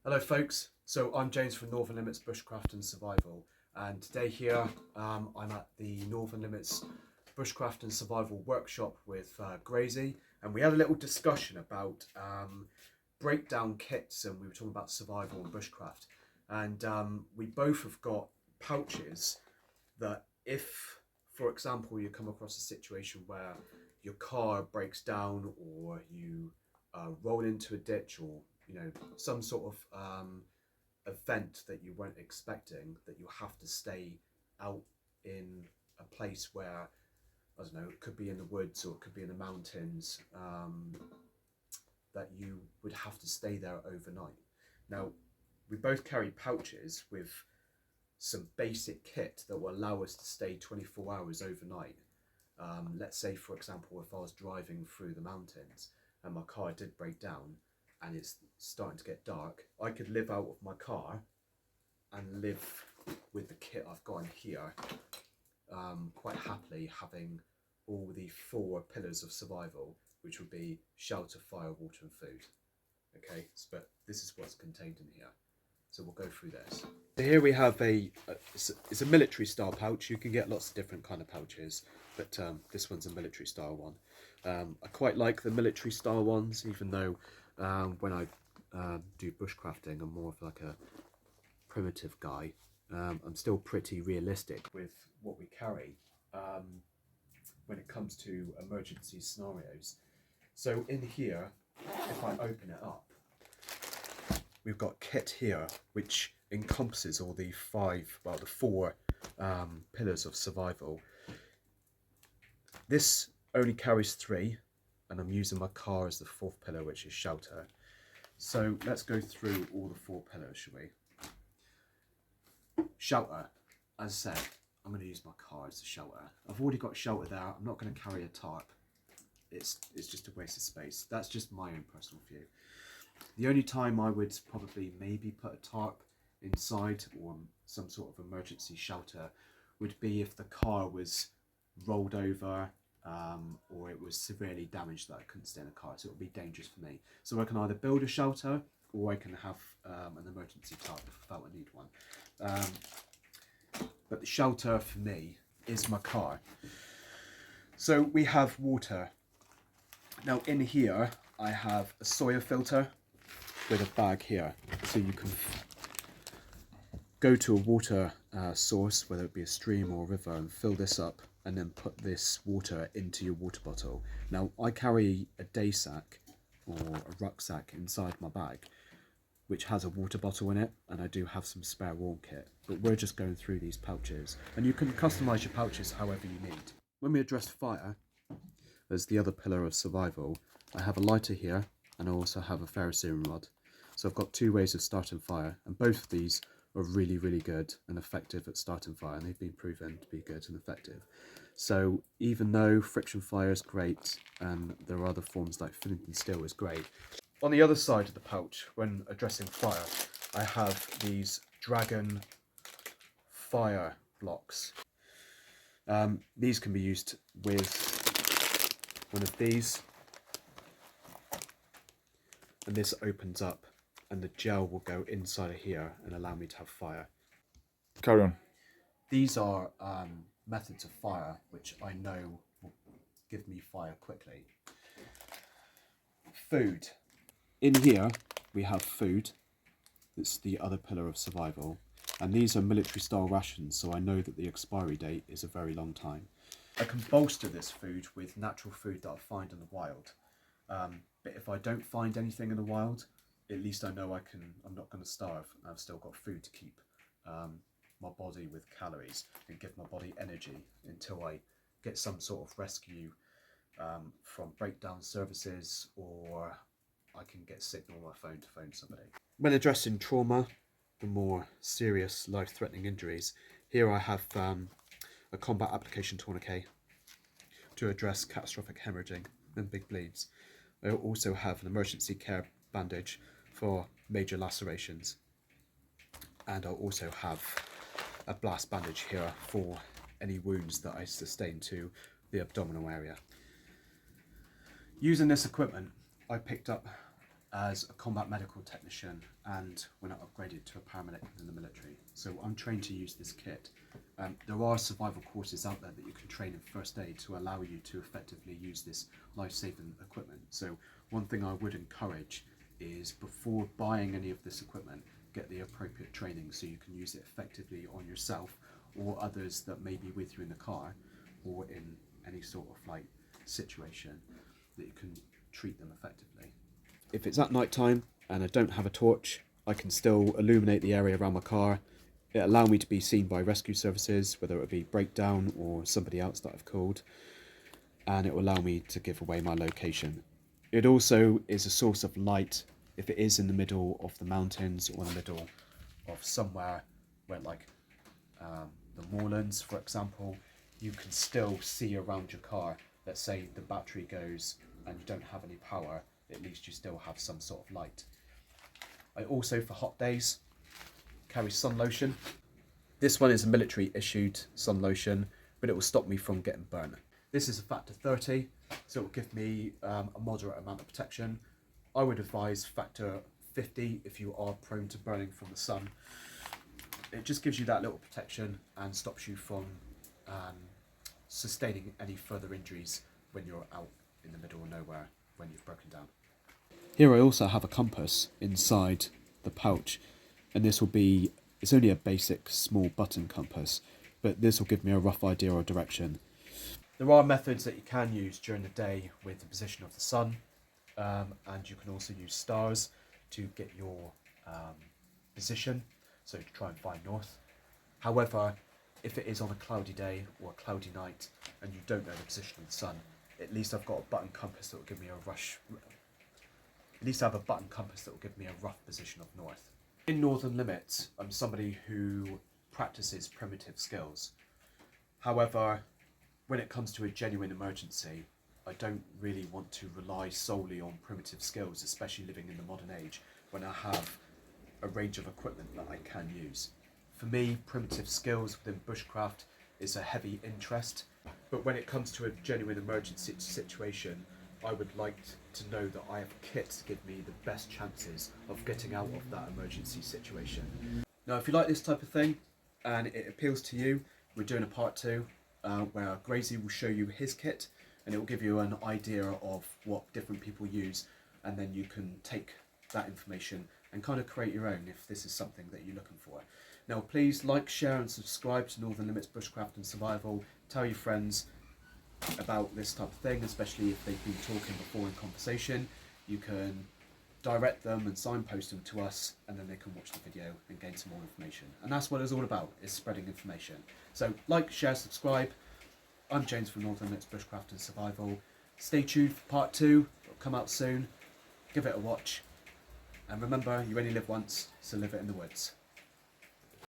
Hello folks, so I'm James from Northern Limits Bushcraft and Survival, and today here I'm at the Northern Limits Bushcraft and Survival workshop with Grazy, and we had a little discussion about breakdown kits, and we were talking about survival and bushcraft, and we both have got pouches that if, for example, you come across a situation where your car breaks down or you roll into a ditch, or some sort of event that you weren't expecting, that you have to stay out in a place where, I don't know, it could be in the woods or it could be in the mountains, that you would have to stay there overnight. Now, we both carry pouches with some basic kit that will allow us to stay 24 hours overnight. Let's say, for example, if I was driving through the mountains and my car did break down and it's starting to get dark, I could live out of my car and live with the kit I've got in here quite happily, having all the 4 pillars of survival, which would be shelter, fire, water and food. Okay, but this is what's contained in here. So we'll go through this. So here we have it's a military style pouch. You can get lots of different kind of pouches, but this one's a military style one. I quite like the military style ones, even though when I do bushcrafting, I'm more of like a primitive guy. I'm still pretty realistic with what we carry when it comes to emergency scenarios. So in here, if I open it up, we've got kit here, which encompasses all the 4 pillars of survival. This only carries 3, and I'm using my car as the 4th pillar, which is shelter. So let's go through all the 4 pillars, shall we? Shelter, as I said, I'm going to use my car as the shelter. I've already got shelter there. I'm not going to carry a tarp. It's just a waste of space. That's just my own personal view. The only time I would probably maybe put a tarp inside, or some sort of emergency shelter, would be if the car was rolled over or it was severely damaged that I couldn't stay in the car, so it would be dangerous for me. So I can either build a shelter or I can have an emergency tarp if I felt I need one. But the shelter for me is my car. So we have water. Now in here I have a soya filter with a bag here, so you can go to a water source, whether it be a stream or a river, and fill this up and then put this water into your water bottle. Now I carry a day sack or a rucksack inside my bag which has a water bottle in it, and I do have some spare warm kit, but we're just going through these pouches, and you can customize your pouches however you need. When we address fire as the other pillar of survival, I have a lighter here and I also have a ferrocerium rod. So I've got 2 ways of starting fire, and both of these are really, really good and effective at starting fire, and they've been proven to be good and effective. So even though friction fire is great and there are other forms like flint and steel is great, on the other side of the pouch, when addressing fire, I have these dragon fire blocks. These can be used with one of these, and this opens up and the gel will go inside of here and allow me to have fire. Carry on. These are methods of fire which I know will give me fire quickly. Food. In here we have food. It's the other pillar of survival, and these are military style rations, so I know that the expiry date is a very long time. I can bolster this food with natural food that I find in the wild, but if I don't find anything in the wild, at least I know I'm not going to starve, and I've still got food to keep my body with calories and give my body energy until I get some sort of rescue from breakdown services, or I can get signal on my phone to phone somebody. When addressing trauma, the more serious life-threatening injuries, here I have a combat application tourniquet to address catastrophic hemorrhaging and big bleeds. I also have an emergency care bandage for major lacerations, and I'll also have a blast bandage here for any wounds that I sustain to the abdominal area. Using this equipment, I picked up as a combat medical technician, and when I upgraded to a paramedic in the military. So I'm trained to use this kit. There are survival courses out there that you can train in first aid to allow you to effectively use this life-saving equipment. So one thing I would encourage is, before buying any of this equipment, get the appropriate training so you can use it effectively on yourself or others that may be with you in the car or in any sort of like situation, that you can treat them effectively. If it's at night time and I don't have a torch, I can still illuminate the area around my car. It allows me to be seen by rescue services, whether it be breakdown or somebody else that I've called, and it will allow me to give away my location. It also is a source of light if it is in the middle of the mountains or in the middle of somewhere where, like the moorlands, for example, you can still see around your car. Let's say the battery goes and you don't have any power, at least you still have some sort of light. I also, for hot days, carry sun lotion. This one is a military issued sun lotion, but it will stop me from getting burnt. This is a factor 30, so it will give me a moderate amount of protection. I would advise factor 50 if you are prone to burning from the sun. It just gives you that little protection and stops you from sustaining any further injuries when you're out in the middle of nowhere when you've broken down. Here I also have a compass inside the pouch, and this will be, it's only a basic small button compass, but this will give me a rough idea of direction. There are methods that you can use during the day with the position of the sun, and you can also use stars to get your position, so to try and find north. However, if it is on a cloudy day or a cloudy night and you don't know the position of the sun, at least I've got a button compass that will give me a rough position of north. In Northern Limits, I'm somebody who practices primitive skills. However, when it comes to a genuine emergency, I don't really want to rely solely on primitive skills, especially living in the modern age when I have a range of equipment that I can use. For me, primitive skills within bushcraft is a heavy interest, but when it comes to a genuine emergency situation, I would like to know that I have kit to give me the best chances of getting out of that emergency situation. Now, if you like this type of thing and it appeals to you, we're doing a part 2 where Gracie will show you his kit, and it will give you an idea of what different people use, and then you can take that information and kind of create your own if this is something that you're looking for. Now, please like, share and subscribe to Northern Limits Bushcraft and Survival. Tell your friends about this type of thing, especially if they've been talking before in conversation. You can direct them and signpost them to us, and then they can watch the video and gain some more information. And that's what it's all about, is spreading information. So like, share, subscribe. I'm James from Northern Limits Bushcraft and Survival. Stay tuned for part 2, it'll come out soon. Give it a watch. And remember, you only live once, so live it in the woods.